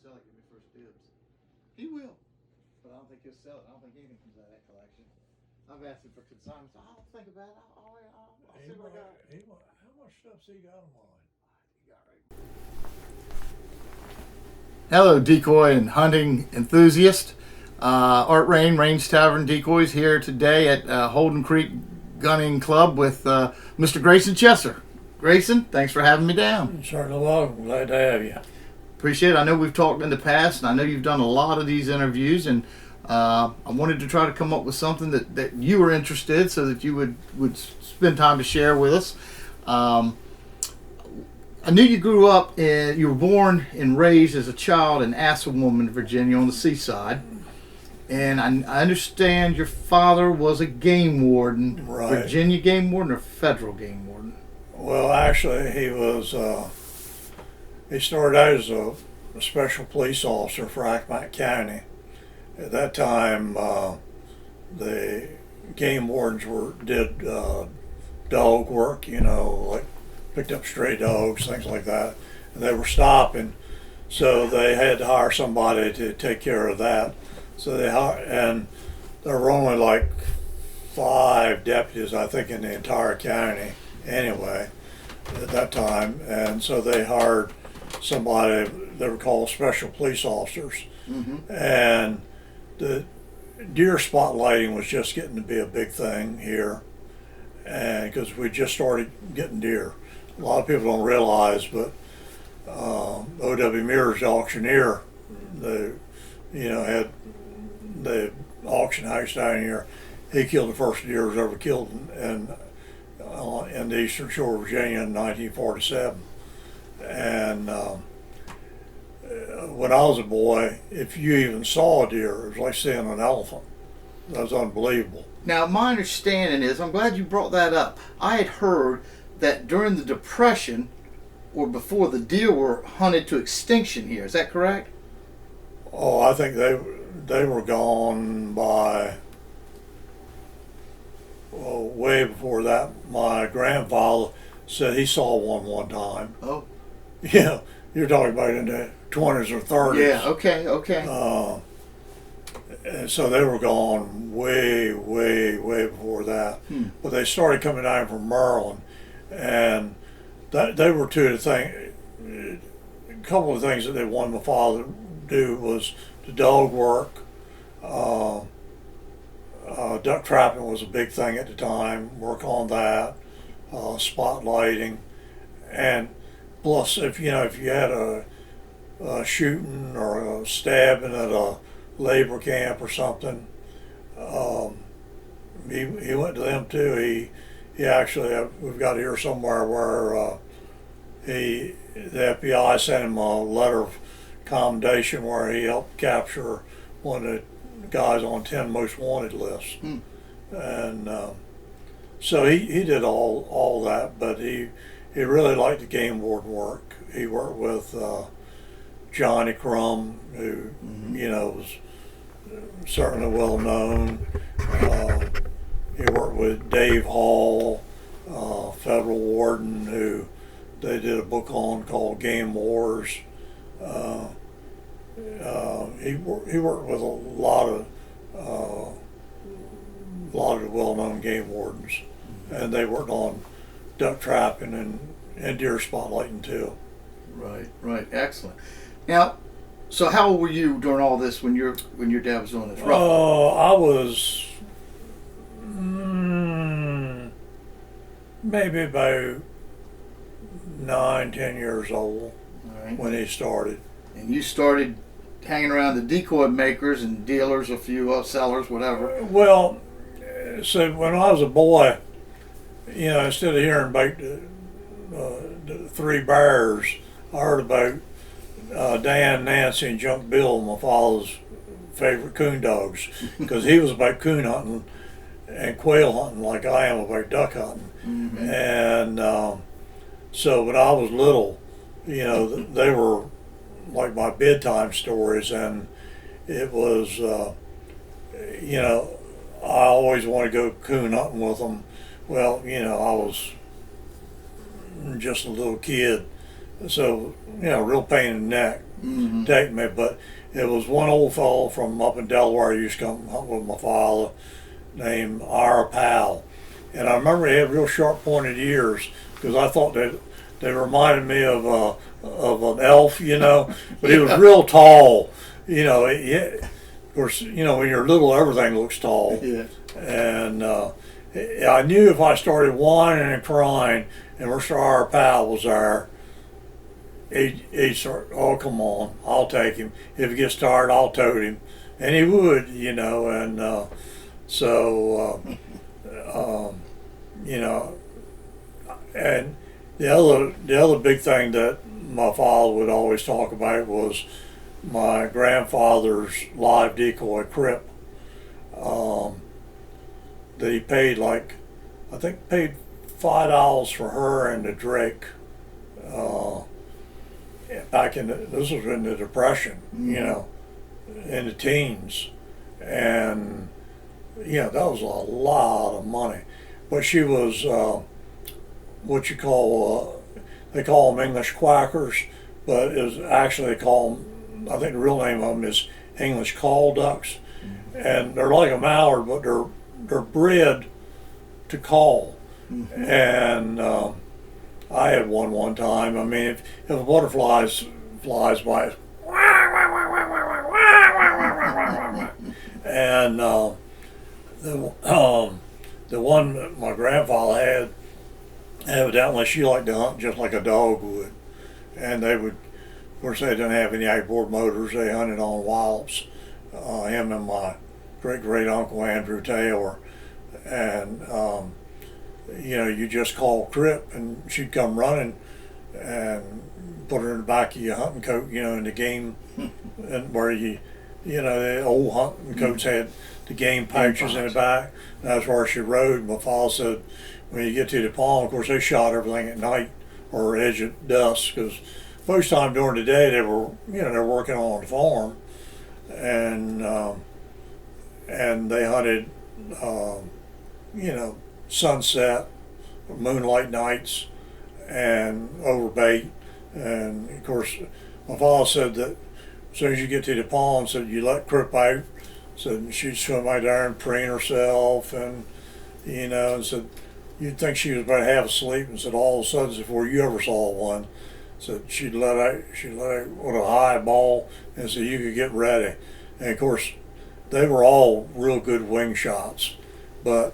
sell it, give me first dibs. He will, but I don't think he'll sell it. I don't think anything comes out of that collection. I've asked him for consignments. I'll think about it. I'll see what I got. How much stuff's he got online? Hello, decoy and hunting enthusiast. Art Rain, Range Tavern Decoys, here today at Holden Creek Gunning Club with Mr. Grayson Chesser. Grayson, thanks for having me down. Certainly welcome. Glad to have you. Appreciate it. I know we've talked in the past, and I know you've done a lot of these interviews, and I wanted to try to come up with something that you were interested in so that you would spend time to share with us. I knew you grew up, you were born and raised as a child in Assawoman, Virginia, on the seaside. And I understand your father was a game warden. Right. Virginia game warden or federal game warden? Well, actually, he was. He started out as a special police officer for Accomack County. At that time, the game wardens did dog work. Like picked up stray dogs, things like that, and they were stopping, so they had to hire somebody to take care of that. So and there were only like 5 deputies, I think, in the entire county anyway at that time, and so they hired somebody. They were called special police officers. Mm-hmm. And the deer spotlighting was just getting to be a big thing here, and because we just started getting deer. A lot of people don't realize, but O.W. Mears, the auctioneer, had the auction house down here. He killed the first deer that was ever killed in the eastern shore of Virginia in 1947. And when I was a boy, if you even saw a deer, it was like seeing an elephant. That was unbelievable. Now, my understanding is, I'm glad you brought that up. I had heard that during the Depression, or before, the deer were hunted to extinction here. Is that correct? Oh, I think they were gone by way before that. My grandfather said he saw one time. Oh. Yeah, you're talking about in the 20s or 30s. Yeah, okay. And so they were gone way before that. But they started coming down from Maryland, and they were two of the things. A couple of things that they wanted my father to do was the dog work. Duck trapping was a big thing at the time. Work on that, spotlighting, and plus if you had a shooting or a stabbing at a labor camp or something, he went to them too. He actually, we've got here somewhere where the FBI sent him a letter of commendation where he helped capture one of the guys on 10 most wanted lists. And so he did all that, but he really liked the game warden work. He worked with Johnny Crum, who was certainly well known. He worked with Dave Hall, federal warden, who they did a book on called Game Wars. He worked with a lot of the well-known game wardens, and they worked on duck trapping and deer spotlighting too. Right, excellent. Now, so how old were you during all this when your dad was doing this? I was maybe about 9-10 years old when he started. And you started hanging around the decoy makers and dealers, a few sellers, whatever. Well, so when I was a boy, instead of hearing about the 3 bears, I heard about Dan, Nancy, and Junk Bill, my father's favorite coon dogs, because he was about coon hunting and quail hunting like I am about duck hunting. Mm-hmm. And so when I was little, they were like my bedtime stories, and it was, I always wanted to go coon hunting with them. Well, I was just a little kid, so real pain in the neck take me, but it was one old fellow from up in Delaware who used to come hunt with my father named Ira Powell. And I remember he had real sharp pointed ears because I thought they reminded me of an elf, you know, but he was real tall. You know, of course, you know, when you're little, everything looks tall. Yeah. And I knew if I started whining and crying and Mr. R. Powell was there, he'd start, oh, come on, I'll take him. If he gets tired, I'll tote him. And he would, you know, and you know, and the other big thing that my father would always talk about was my grandfather's live decoy crip that he paid I think paid $5 for her and the Drake back this was in the Depression, you know, in the teens, and yeah, that was a lot of money. But she was what you call they call them English quackers, but it was actually they call them, I think the real name of them is English call ducks, and they're like a mallard, but they're bred to call. And I had one time. I mean, if a butterfly flies by, and the one that my grandfather had, evidently she liked to hunt just like a dog would, and they would. Of course, they didn't have any outboard motors. They hunted on wallops. Him and my great uncle Andrew Taylor, and you know, you just call Crip and she'd come running and put her in the back of your hunting coat, you know, in the game, and where you know, the old hunting coats had the game pouches in the back. That's where she rode. My father said, when you get to the pond, of course, they shot everything at night or edge at dusk, because most time during the day they were, you know, they're working on the farm, and they hunted, you know, sunset, moonlight nights, and overbait. And of course, my father said that as soon as you get to the pond, said you let Crip out, said she'd swim out there and preen herself, and you know, and said you'd think she was about half asleep, and said all of a sudden before you ever saw one, said she'd let out with a high ball, and said you could get ready. And of course, they were all real good wing shots, but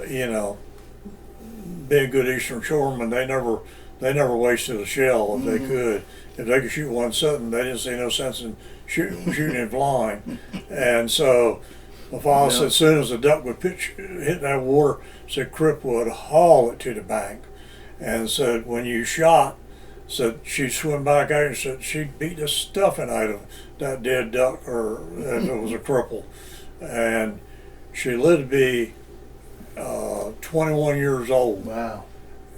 you know, being good Eastern shoremen, they never wasted a shell if they could. If they could shoot one sitting, they didn't see no sense in shooting it blind. And so my father said as soon as the duck would hit that water, said Crip would haul it to the bank, and said when you shot, said she'd swim back out and said she'd beat the stuffing out of that dead duck, or if it was a cripple. And she lived to be 21 years old. Wow.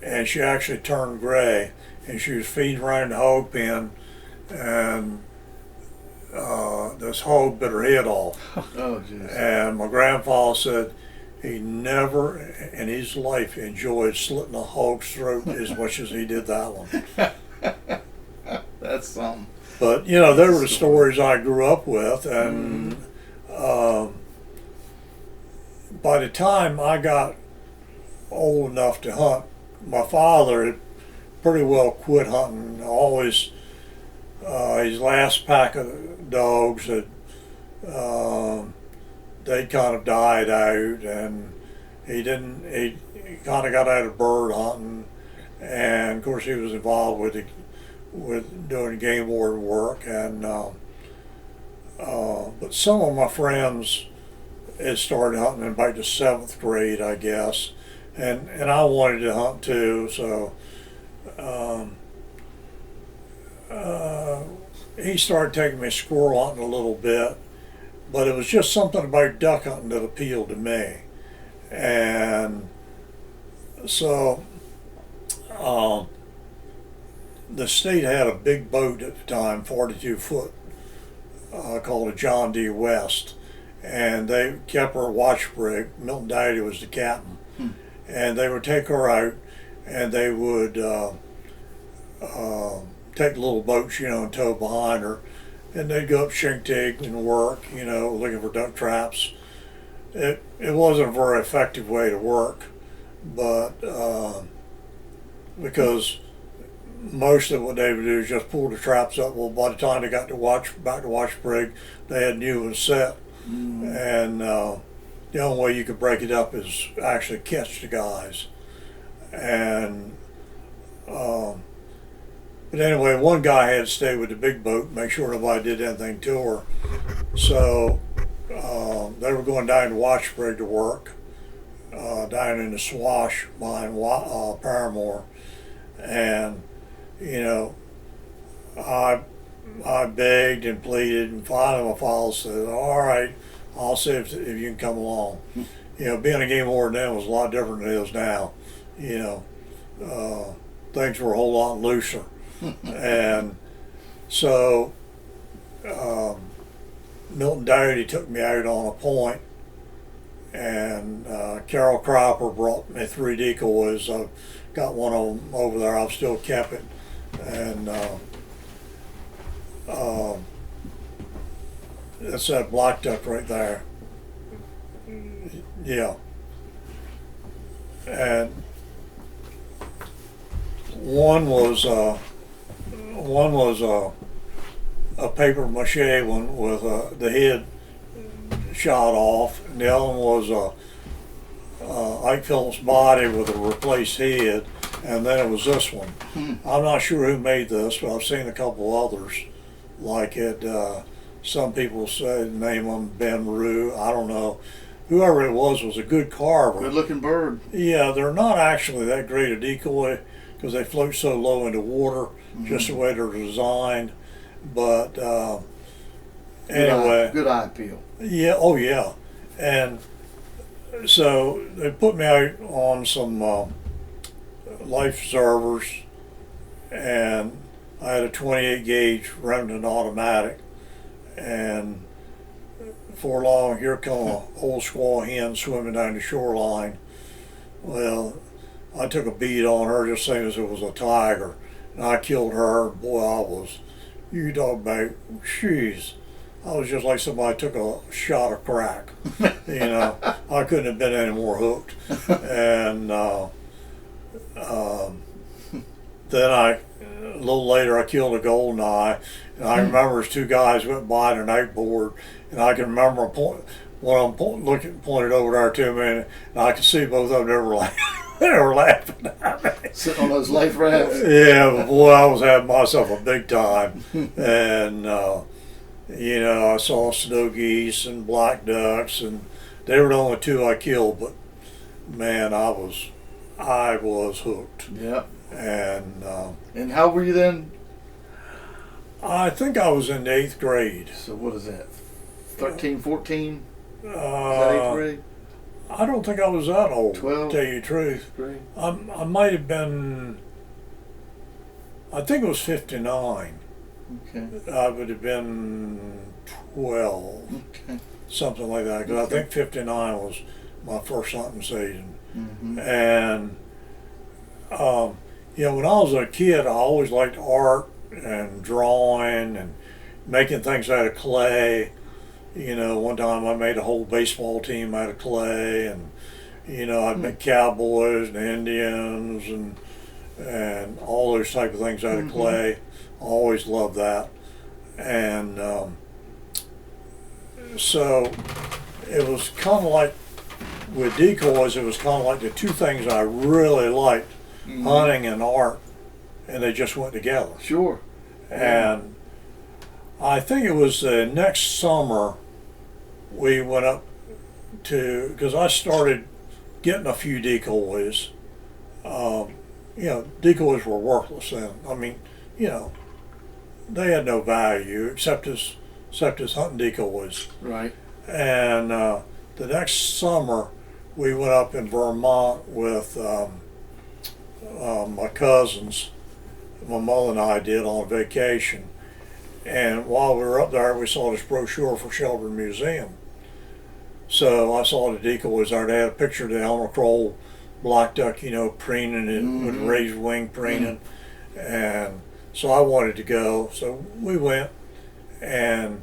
And she actually turned gray, and she was feeding around the hog pen, and this hog bit her head off. Oh, jeez. And my grandfather said he never in his life enjoyed slitting a hog's throat as much as he did that one. That's something. But you know, they were the stories I grew up with, and by the time I got old enough to hunt, my father had pretty well quit hunting. Always, his last pack of dogs had they kind of died out, and he kind of got out of bird hunting, and of course he was involved with doing game warden work, and but some of my friends had started hunting in about the 7th grade, I guess, and I wanted to hunt too, so he started taking me squirrel hunting a little bit, but it was just something about duck hunting that appealed to me. And so the state had a big boat at the time, 42 foot, called a John D. West, and they kept her watch brig. Milton Dowdy was the captain, and they would take her out, and they would take little boats, and tow behind her. And they'd go up Shintig and work, looking for duck traps. It wasn't a very effective way to work, but because most of what they would do is just pull the traps up. Well, by the time they got back to Watchbrig, they had new ones set. And the only way you could break it up is actually catch the guys. And but anyway, one guy had to stay with the big boat, make sure nobody did anything to her. So they were going down to Watchbrig to work, down in the Swash behind Paramore. And I begged and pleaded, and finally my father said, "All right, I'll see if you can come along." Being a game warden then was a lot different than it is now. Things were a whole lot looser. And so Milton Doty took me out on a point, and Carol Cropper brought me 3 decoys. I've got one of them over there. I've still kept it. And it's that black duck right there. Yeah. And one was a paper mache one with the head shot off, and the other one was Ike Phillips' body with a replaced head, and then it was this one. I'm not sure who made this, but I've seen a couple others like it. Some people say name them Ben Rue. I don't know. Whoever it was a good carver. Good looking bird. Yeah, they're not actually that great a decoy because they float so low into water, just the way they're designed. But anyway. Good eye peel. Yeah, oh yeah. And so they put me out on some life preservers, and I had a 28 gauge Remington automatic, and before long here come an old squaw hen swimming down the shoreline. Well, I took a bead on her just same as it was a tiger, and I killed her. Boy, you talk about, jeez, I was just like somebody took a shot of crack. I couldn't have been any more hooked. And then a little later, I killed a goldeneye, and I remember as 2 guys went by on an outboard, and I can remember one of them pointed over there to me, and I could see both of them. They were laughing at me. Sitting on those life rafts. Yeah, but boy, I was having myself a big time. And I saw snow geese and black ducks, and they were the only 2 I killed. But man, I was hooked. Yeah. And how were you then? I think I was in the 8th grade. So what is that? 13, 14? Is that 8th Uh, grade? I don't think I was that old. 12? To tell you the truth, Grade? I might have been. I think it was 59. Okay. I would have been 12, Okay. something like that. Because Okay. I think 59 was my first hunting season. Mm-hmm. And when I was a kid, I always liked art and drawing and making things out of clay. One time I made a whole baseball team out of clay, and I'd make cowboys and Indians and all those type of things out of clay. I always loved that. And so it was kind of like with decoys, it was kind of like the 2 things I really liked, hunting and art, and they just went together. Sure. And I think it was the next summer we went up to, because I started getting a few decoys. Decoys were worthless then. I mean, they had no value except as hunting decoys. Right. And the next summer we went up in Vermont with my cousins. My mother and I did on vacation. And while we were up there, we saw this brochure for Shelburne Museum. So I saw the decoys there. They had a picture of the Elmer Kroll black duck, preening it with raised wing preening. And So I wanted to go. So we went and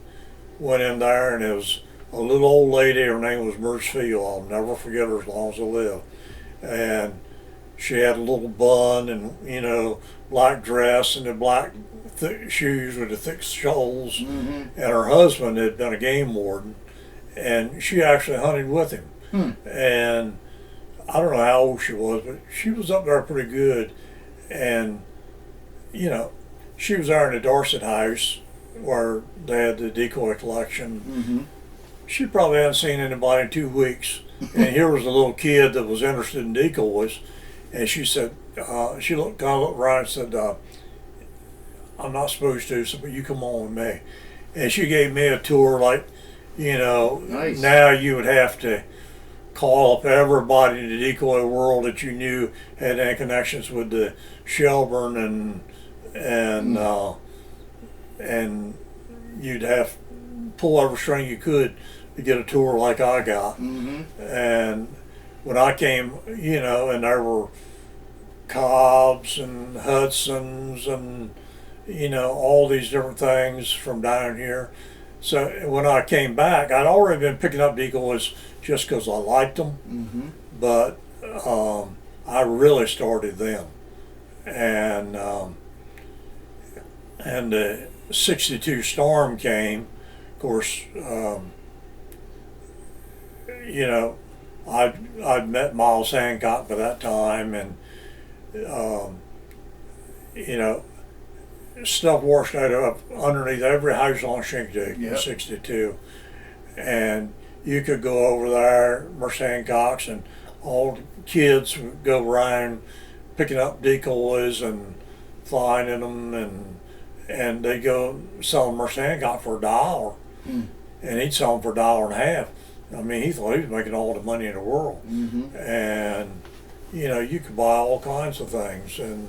went in there, and it was a little old lady. Her name was Merce Field. I'll never forget her as long as I live. And she had a little bun and, black dress and the black thick shoes with the thick soles. Mm-hmm. And her husband had been a game warden, and she actually hunted with him. And I don't know how old she was, but she was up there pretty good. And, she was there in the Dorset house where they had the decoy collection. Mm-hmm. She probably hadn't seen anybody in 2 weeks. And here was a little kid that was interested in decoys. And she said, she kind of looked around and said, I'm not supposed to, so but you come on with me. And she gave me a tour like, Nice. Now you would have to call up everybody in the decoy world that you knew had any connections with the Shelburne, and you'd have to pull every string you could to get a tour like I got. Mm-hmm. And when I came, and there were Cobbs and Hudsons and all these different things from down here. So when I came back, I'd already been picking up decoys just because I liked them, Mm-hmm. but I really started them. And the '62 storm came. Of course, I'd met Miles Hancock by that time, and stuff washed out up underneath every house on Shindig in Yep. '62, and you could go over there, Merce Hancock's, and all the kids would go around picking up decoys and finding them, and they go selling Merce Hancock for $1, Mm. and he'd sell them for $1.50. I mean, he thought he was making all the money in the world. Mm-hmm. And you could buy all kinds of things, and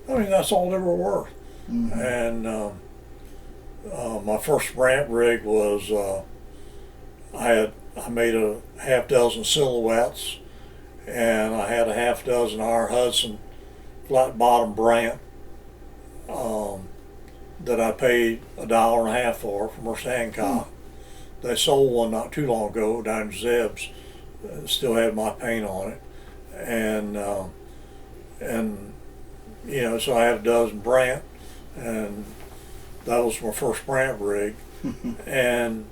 I mean that's all they were worth. Mm-hmm. And my first ramp rig was I made a half dozen silhouettes, and I had a half dozen R. Hudson flat bottom brant that I paid $1.50 for from Merce Hancock. They sold one not too long ago down in Zeb's. Still had my paint on it, and so I had a dozen brant, and that was my first brant rig. And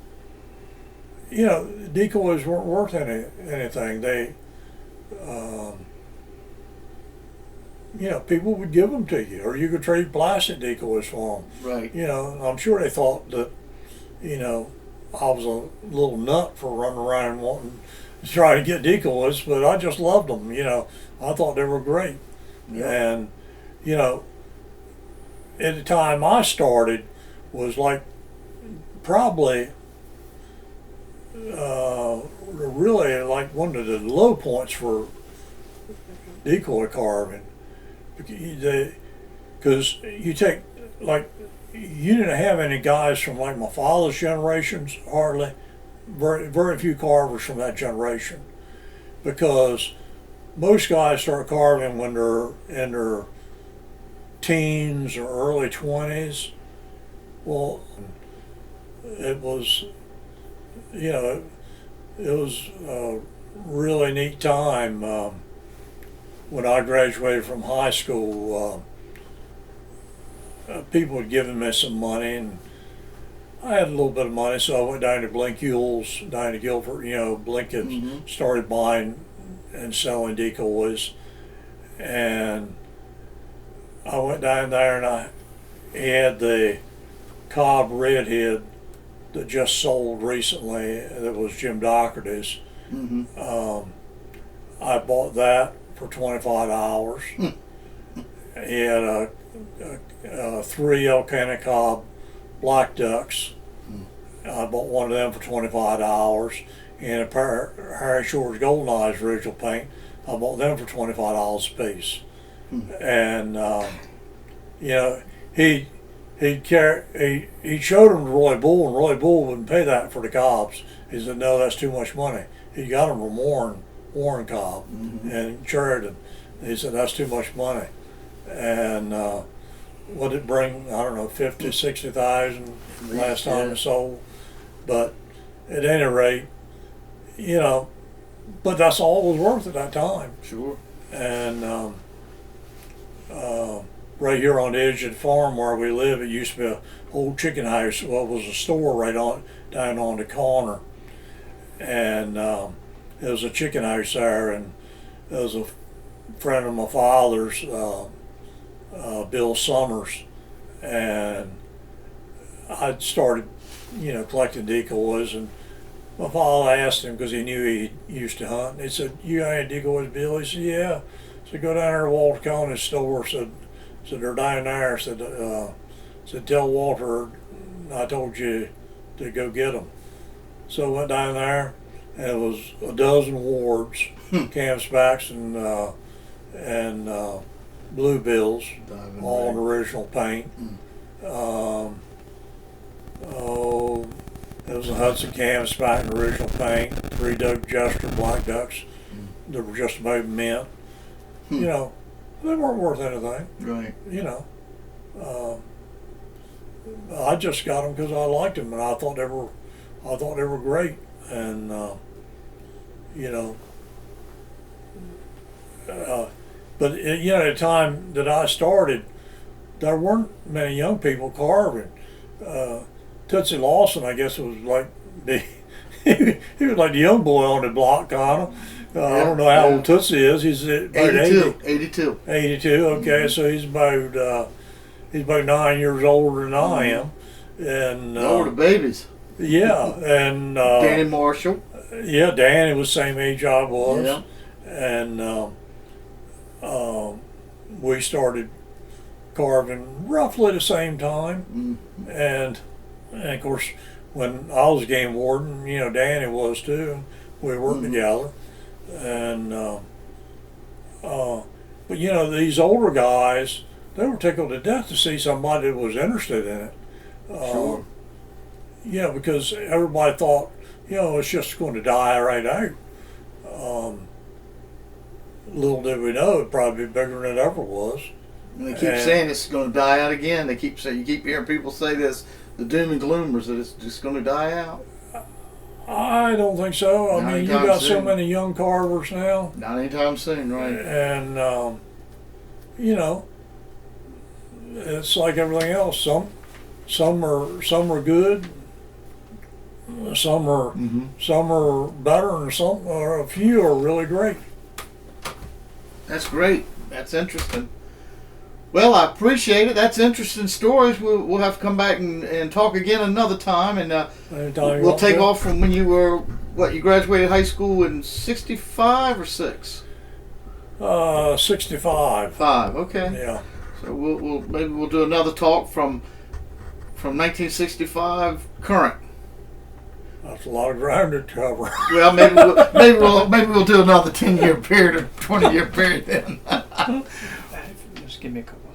decoys weren't worth anything. They people would give them to you, or you could trade plastic decoys for them. Right. I'm sure they thought that I was a little nut for running around wanting to try to get decoys, but I just loved them. I thought they were great. Yeah. And at the time I started was like probably really like one of the low points for decoy carving, because you take like you didn't have any guys from like my father's generations, hardly, very few carvers from that generation, because most guys start carving when they're in their teens or early 20s. Well, it was it was a really neat time when I graduated from high school. People had given me some money, and I had a little bit of money, so I went down to Blink Ewell's down to Guilford. Blink had Mm-hmm. started buying and selling decoys, and I went down there, and he had the Cobb Redhead that just sold recently. That was Jim Doherty's. Mm-hmm. I bought that for $25. He had a 3 Elkanah Cobb black ducks. I bought one of them for $25, and a pair of Harry Shore's Golden Eyes original paint. I bought them for $25 a piece. And he showed them to Roy Bull, and Roy Bull wouldn't pay that for the Cobbs. He said, "No, that's too much money." He got them from Warren Cobb Mm-hmm. and Sheridan. He said, "That's too much money." And what did it bring? I don't know, 50, 60,000 last time it sold. But at any rate, you know, but that's all it was worth at that time. Sure. And right here on the edge of the farm where we live, it used to be an old chicken house. Well, it was a store right on down on the corner, and it was a chicken house there, and there was a friend of my father's, Bill Summers, and I'd started, you know, collecting decoys, and my father asked him because he knew he used to hunt. He said, "You got any decoys, Bill?" He said, "Yeah." So go down there to Walter Coney's store. Said they're down there. Said tell Walter I told you to go get them. So I went down there, and it was a dozen wards, canvasbacks, and bluebills, all in original paint. It was a Hudson canvasback in original paint, 3 Doug Jester black ducks that were just about mint. You know, they weren't worth anything. Right. You know, I just got them because I liked them, and I thought they were great. And you know, but you know, at the time that I started, there weren't many young people carving. Tootsie Lawson, I guess, was like he was like the young boy on the block, kind of. I don't know how old Tootsie is. He's about 82. 82. Okay, so he's about 9 years older than I am, and Older babies. yeah, and Danny Marshall. yeah, Danny was the same age I was, Yeah. and we started carving roughly the same time, and of course when I was game warden, you know, Danny was too. We worked together, and but you know, these older guys, they were tickled to death to see somebody that was interested in it. Sure. You know, because everybody thought, you know, it's just going to die right out. Little did we know it'd probably be bigger than it ever was. And they keep saying it's going to die out again. They keep saying, you keep hearing people say this, the doom and gloomers, that it's just going to die out. I don't think so. I mean, you got so many young carvers now. Not anytime soon, right? And you know, it's like everything else. Some are good. Some are better, and some, or a few, are really great. That's great. That's interesting. Well, I appreciate it. That's interesting stories. We'll have to come back and talk again another time, and we'll take off from when you were, you graduated high school in 65 or 6? 65. 5, okay. Yeah. So maybe we'll do another talk from 1965 current. That's a lot of ground to cover. Well, maybe we'll do another 10-year period or 20-year period then. Just give me a couple.